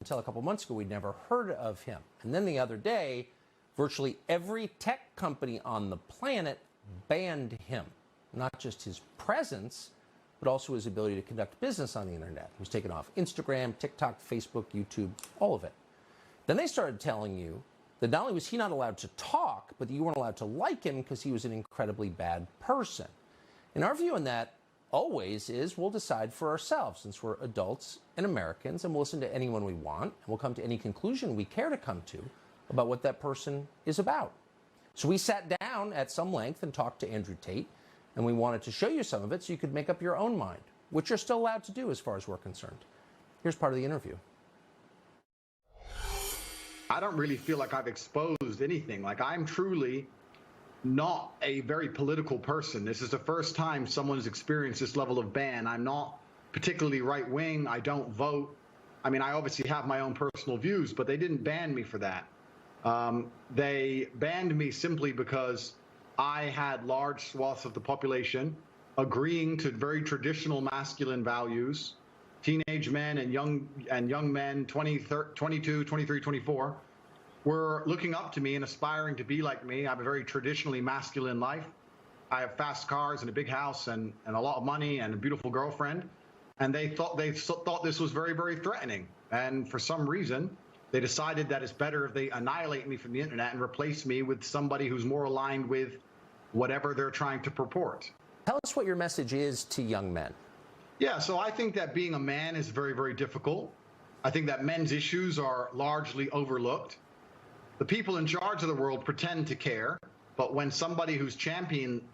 until a couple months ago, we'd never heard of him. And then the other day, virtually every tech company on the planet banned him. Not just his presence, but also his ability to conduct business on the internet. He was taken off Instagram, TikTok, Facebook, YouTube, all of it. Then they started telling you that not only was he not allowed to talk, but that you weren't allowed to like him because he was an incredibly bad person. And our view on that always is we'll decide for ourselves, since we're adults and Americans, and we'll listen to anyone we want, and we'll come to any conclusion we care to come to about what that person is about. So we sat down at some length and talked to Andrew Tate, and we wanted to show you some of it so you could make up your own mind, which you're still allowed to do as far as we're concerned. Here's part of the interview. I don't really feel like I've exposed anything. Like, I'm truly not a very political person. This is the first time someone's experienced this level of ban. I'm not particularly right-wing. I don't vote. I mean, I obviously have my own personal views, but they didn't ban me for that. They banned me simply because I had large swaths of the population agreeing to very traditional masculine values. Teenage men and young men, 22, 23, 24, were looking up to me and aspiring to be like me. I have a very traditionally masculine life. I have fast cars and a big house and a lot of money and a beautiful girlfriend. And they thought this was very, very threatening. And for some reason, they decided that it's better if they annihilate me from the internet and replace me with somebody who's more aligned with whatever they're trying to purport. Tell us what your message is to young men. Yeah, so I think that being a man is very, very difficult. I think that men's issues are largely overlooked. The people in charge of the world pretend to care, but when somebody who's championing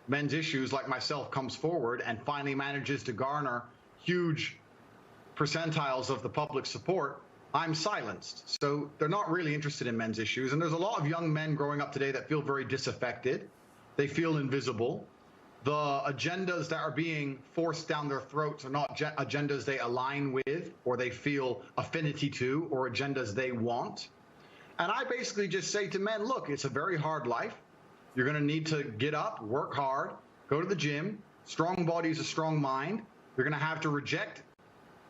men's issues like myself comes forward and finally manages to garner huge percentiles of the public support, I'm silenced. So they're not really interested in men's issues. And there's a lot of young men growing up today that feel very disaffected. They feel invisible. The agendas that are being forced down their throats are not agendas they align with or they feel affinity to or agendas they want. And I basically just say to men, look, it's a very hard life. You're going to need to get up, work hard, go to the gym. Strong body is a strong mind. You're going to have to reject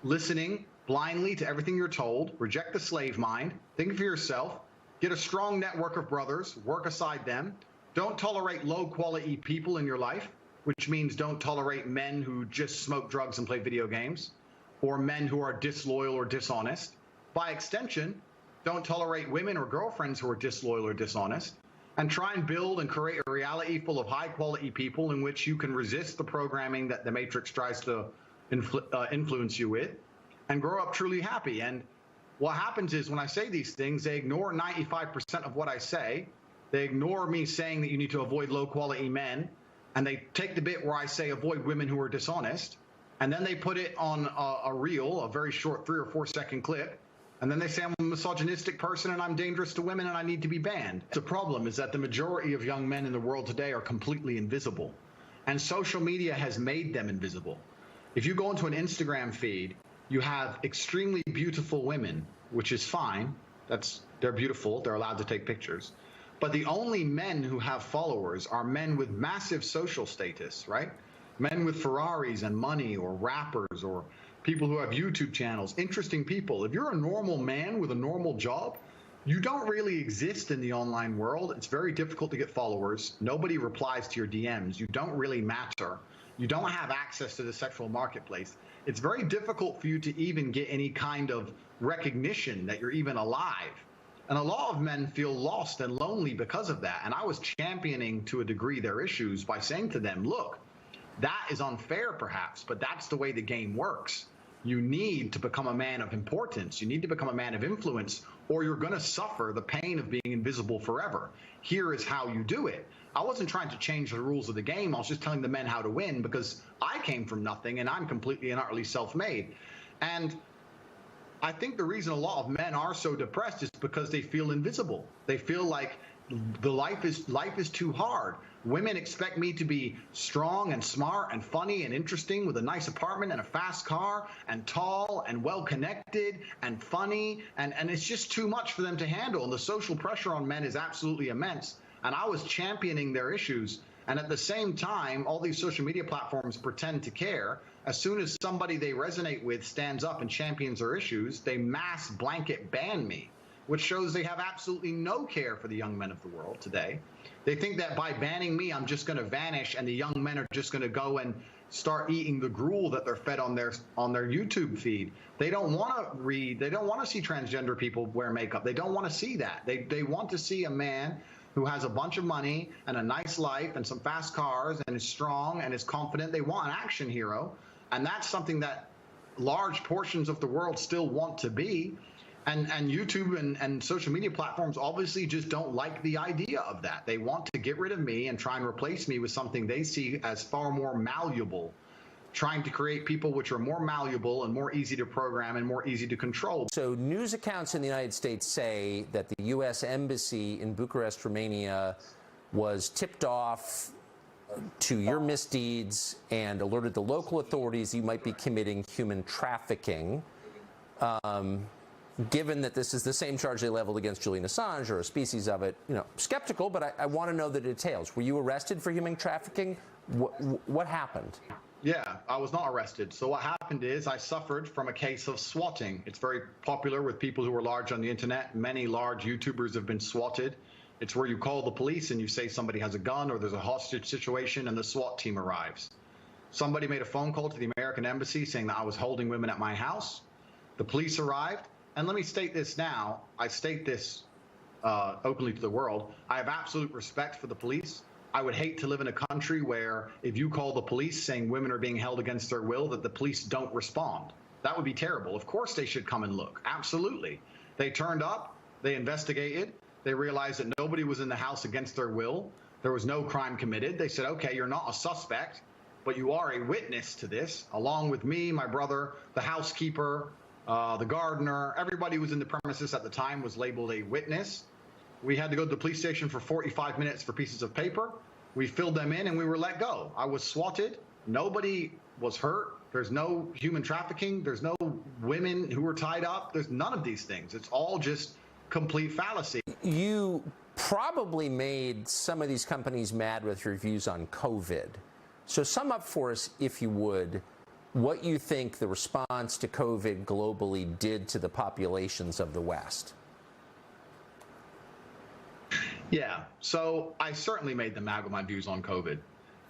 listening blindly to everything you're told, reject the slave mind, think for yourself, get a strong network of brothers, work aside them. Don't tolerate low-quality people in your life, which means don't tolerate men who just smoke drugs and play video games, or men who are disloyal or dishonest. By extension, don't tolerate women or girlfriends who are disloyal or dishonest, and try and build and create a reality full of high-quality people in which you can resist the programming that the Matrix tries to influence you with, and grow up truly happy. And what happens is when I say these things, they ignore 95% of what I say. They ignore me saying that you need to avoid low-quality men, and they take the bit where I say avoid women who are dishonest, and then they put it on a reel, a very short 3 or 4 second clip, and then they say I'm a misogynistic person and I'm dangerous to women and I need to be banned. The problem is that the majority of young men in the world today are completely invisible, and social media has made them invisible. If you go into an Instagram feed, you have extremely beautiful women, which is fine. They're beautiful, they're allowed to take pictures. But the only men who have followers are men with massive social status, right? Men with Ferraris and money, or rappers, or people who have YouTube channels, interesting people. If you're a normal man with a normal job, you don't really exist in the online world. It's very difficult to get followers. Nobody replies to your DMs. You don't really matter. You don't have access to the sexual marketplace. It's very difficult for you to even get any kind of recognition that you're even alive. And a lot of men feel lost and lonely because of that. And I was championing to a degree their issues by saying to them, look, that is unfair perhaps, but that's the way the game works. You need to become a man of importance. You need to become a man of influence, or you're going to suffer the pain of being invisible forever. Here is how you do it. I wasn't trying to change the rules of the game. I was just telling the men how to win, because I came from nothing and I'm completely and utterly self-made. And I think the reason a lot of men are so depressed is because they feel invisible. They feel like life is too hard. Women expect me to be strong and smart and funny and interesting with a nice apartment and a fast car and tall and well-connected and funny. And it's just too much for them to handle. And the social pressure on men is absolutely immense. And I was championing their issues And at the same time, all these social media platforms pretend to care. As soon as somebody they resonate with stands up and champions their issues, they mass blanket ban me, which shows they have absolutely no care for the young men of the world today. They think that by banning me, I'm just going to vanish and the young men are just going to go and start eating the gruel that they're fed on their YouTube feed. They don't want to read. They don't want to see transgender people wear makeup. They don't want to see that. They want to see a man who has a bunch of money and a nice life and some fast cars and is strong and is confident. They want an action hero. And that's something that large portions of the world still want to be. And YouTube and social media platforms obviously just don't like the idea of that. They want to get rid of me and try and replace me with something they see as far more malleable, trying to create people which are more malleable and more easy to program and more easy to control. So news accounts in the United States say that the U.S. Embassy in Bucharest, Romania, was tipped off to your misdeeds and alerted the local authorities you might be committing human trafficking. Given that this is the same charge they leveled against Julian Assange or a species of it, skeptical, but I want to know the details. Were you arrested for human trafficking? What happened? Yeah, I was not arrested. So what happened is I suffered from a case of swatting. It's very popular with people who are large on the internet. Many large YouTubers have been swatted. It's where you call the police and you say somebody has a gun or there's a hostage situation and the SWAT team arrives. Somebody made a phone call to the American embassy saying that I was holding women at my house. The police arrived. And let me state this now. I state this openly to the world. I have absolute respect for the police. I would hate to live in a country where if you call the police saying women are being held against their will, that the police don't respond. That would be terrible. Of course they should come and look. Absolutely. They turned up. They investigated. They realized that nobody was in the house against their will. There was no crime committed. They said, okay, you're not a suspect, but you are a witness to this, along with me, my brother, the housekeeper, the gardener. Everybody who was in the premises at the time was labeled a witness. We had to go to the police station for 45 minutes for pieces of paper. We filled them in and we were let go. I was swatted. Nobody was hurt. There's no human trafficking. There's no women who were tied up. There's none of these things. It's all just complete fallacy. You probably made some of these companies mad with your views on COVID. So sum up for us, if you would, what you think the response to COVID globally did to the populations of the West. Yeah, so I certainly made them mad with my views on COVID.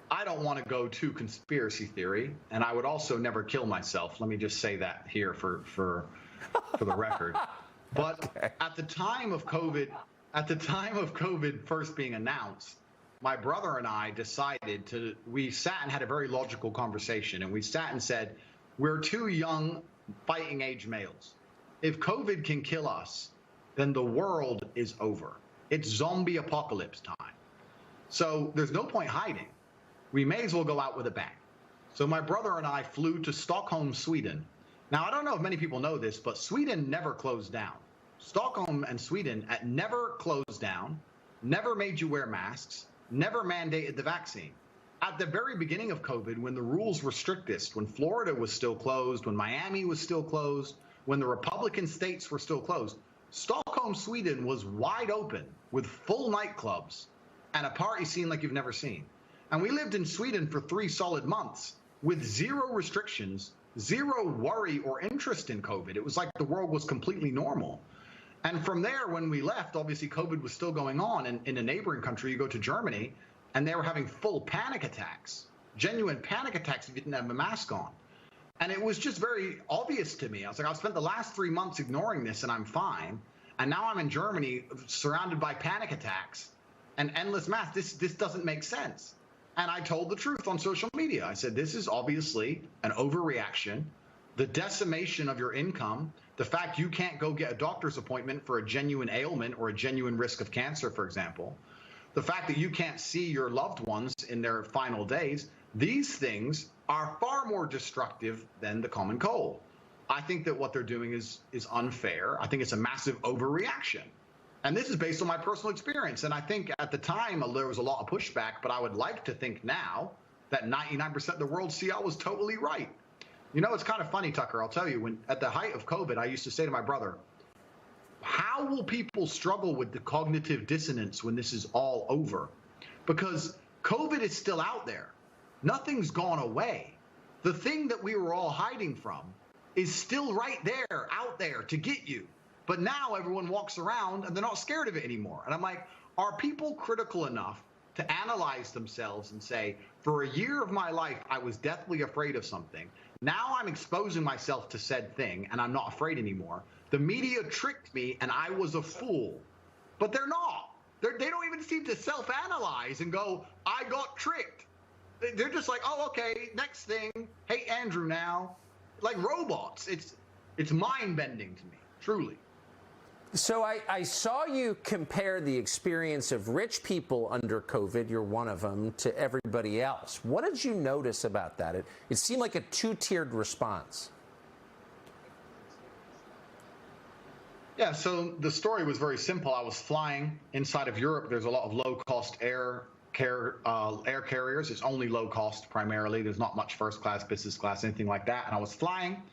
I don't want to go to conspiracy theory, and I would also never kill myself. Let me just say that here for the record. But okay. At the time of COVID first being announced, my brother and I decided we sat and had a very logical conversation, and we sat and said, we're two young fighting age males. If COVID can kill us, then the world is over. It's zombie apocalypse time. So there's no point hiding. We may as well go out with a bang. So my brother and I flew to Stockholm, Sweden. Now, I don't know if many people know this, but Sweden never closed down. Stockholm and Sweden never closed down, never made you wear masks, never mandated the vaccine. At the very beginning of COVID, when the rules were strictest, when Florida was still closed, when Miami was still closed, when the Republican states were still closed, Stockholm, Sweden was wide open with full nightclubs and a party scene like you've never seen. And we lived in Sweden for 3 solid months with zero restrictions, zero worry or interest in COVID. It was like the world was completely normal. And from there, when we left, obviously COVID was still going on. And in a neighboring country, you go to Germany, and they were having full panic attacks, genuine panic attacks if you didn't have a mask on. And it was just very obvious to me. I was like, I've spent the last 3 months ignoring this and I'm fine. And now I'm in Germany surrounded by panic attacks and endless masks. This doesn't make sense. And I told the truth on social media. I said, this is obviously an overreaction. The decimation of your income, the fact you can't go get a doctor's appointment for a genuine ailment or a genuine risk of cancer, for example, the fact that you can't see your loved ones in their final days, these things are far more destructive than the common cold. I think that what they're doing is unfair. I think it's a massive overreaction. And this is based on my personal experience. And I think at the time there was a lot of pushback, but I would like to think now that 99% of the world see I was totally right. You know, it's kind of funny, Tucker, I'll tell you, when at the height of COVID, I used to say to my brother, how will people struggle with the cognitive dissonance when this is all over? Because COVID is still out there. Nothing's gone away. The thing that we were all hiding from is still right there, out there to get you. But now everyone walks around and they're not scared of it anymore. And I'm like, are people critical enough to analyze themselves and say, for a year of my life, I was deathly afraid of something. Now I'm exposing myself to said thing and I'm not afraid anymore. The media tricked me and I was a fool. But they're not. They don't even seem to self-analyze and go, I got tricked. They're just like, oh, okay, next thing. Hey, Andrew now. Like robots. It's mind-bending to me, truly. So I saw you compare the experience of rich people under COVID, you're one of them, to everybody else. What did you notice about that? It seemed like a two-tiered response. Yeah, so the story was very simple. I was flying inside of Europe. There's a lot of low-cost air carriers. It's only low-cost primarily. There's not much first class, business class, anything like that. And I was flying,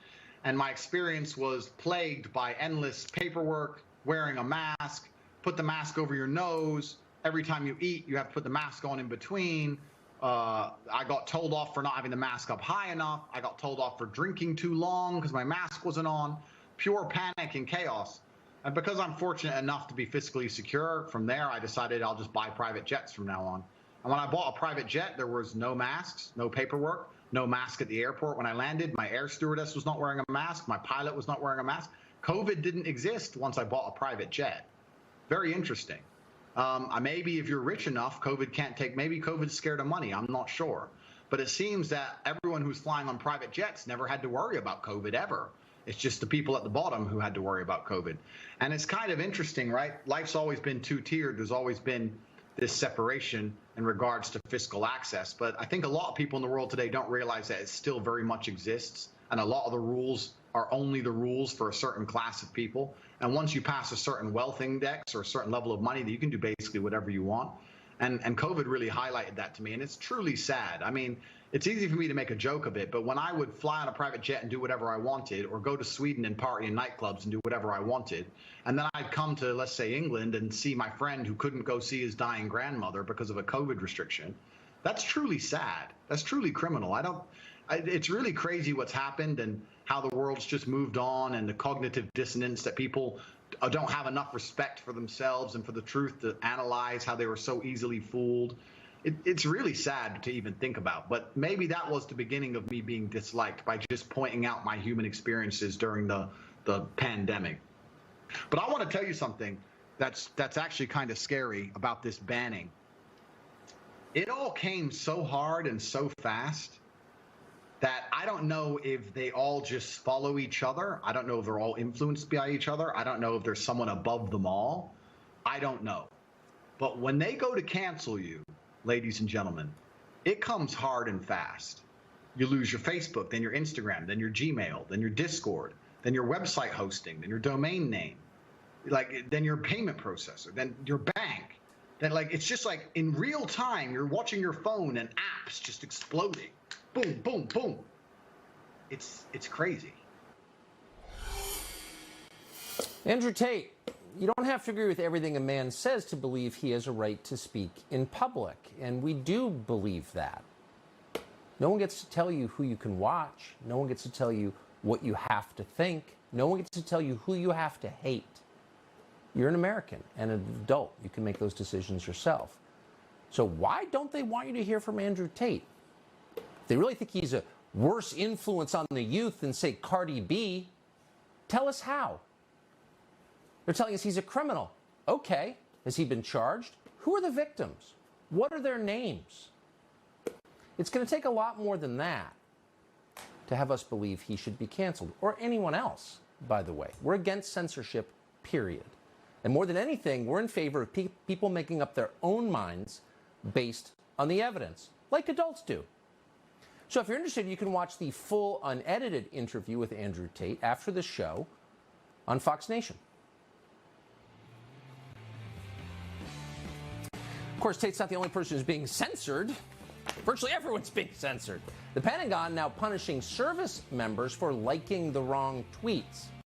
and my experience was plagued by endless paperwork, wearing a mask, put the mask over your nose. Every time you eat, you have to put the mask on in between. I got told off for not having the mask up high enough. I got told off for drinking too long because my mask wasn't on. Pure panic and chaos. And because I'm fortunate enough to be fiscally secure, from there I decided I'll just buy private jets from now on. And when I bought a private jet, there was no masks, no paperwork, no mask at the airport when I landed. My air stewardess was not wearing a mask. My pilot was not wearing a mask. COVID didn't exist once I bought a private jet. Very interesting. Maybe if you're rich enough, COVID can't take, maybe COVID's scared of money. I'm not sure. But it seems that everyone who's flying on private jets never had to worry about COVID ever. It's just the people at the bottom who had to worry about COVID. And it's kind of interesting, right? Life's always been two-tiered. There's always been this separation in regards to fiscal access. But I think a lot of people in the world today don't realize that it still very much exists. And a lot of the rules are only the rules for a certain class of people. And once you pass a certain wealth index or a certain level of money, that you can do basically whatever you want. And COVID really highlighted that to me. And it's truly sad. I mean, it's easy for me to make a joke of it, but when I would fly on a private jet and do whatever I wanted, or go to Sweden and party in nightclubs and do whatever I wanted, and then I'd come to, let's say, England and see my friend who couldn't go see his dying grandmother because of a COVID restriction, that's truly sad. That's truly criminal. It's really crazy what's happened and how the world's just moved on, and the cognitive dissonance that people don't have enough respect for themselves and for the truth to analyze how they were so easily fooled. It's really sad to even think about, but maybe that was the beginning of me being disliked, by just pointing out my human experiences during the pandemic. But I want to tell you something that's actually kind of scary about this banning. It all came so hard and so fast that I don't know if they all just follow each other. I don't know if they're all influenced by each other. I don't know if there's someone above them all. I don't know. But when they go to cancel you, ladies and gentlemen, it comes hard and fast. You lose your Facebook, then your Instagram, then your Gmail, then your Discord, then your website hosting, then your domain name, then your payment processor, then your bank. Then it's just like in real time, you're watching your phone and apps just exploding. Boom, boom, boom. It's crazy. Andrew Tate, you don't have to agree with everything a man says to believe he has a right to speak in public, and we do believe that. No one gets to tell you who you can watch. No one gets to tell you what you have to think. No one gets to tell you who you have to hate. You're an American and an adult. You can make those decisions yourself. So why don't they want you to hear from Andrew Tate? If they really think he's a worse influence on the youth than, say, Cardi B, tell us how. They're telling us he's a criminal. Okay. Has he been charged? Who are the victims? What are their names? It's going to take a lot more than that to have us believe he should be canceled, or anyone else, by the way. We're against censorship, period. And more than anything, we're in favor of people making up their own minds based on the evidence, like adults do. So if you're interested, you can watch the full unedited interview with Andrew Tate after the show on Fox Nation. Of course, Tate's not the only person who's being censored. Virtually everyone's being censored. The Pentagon now punishing service members for liking the wrong tweets.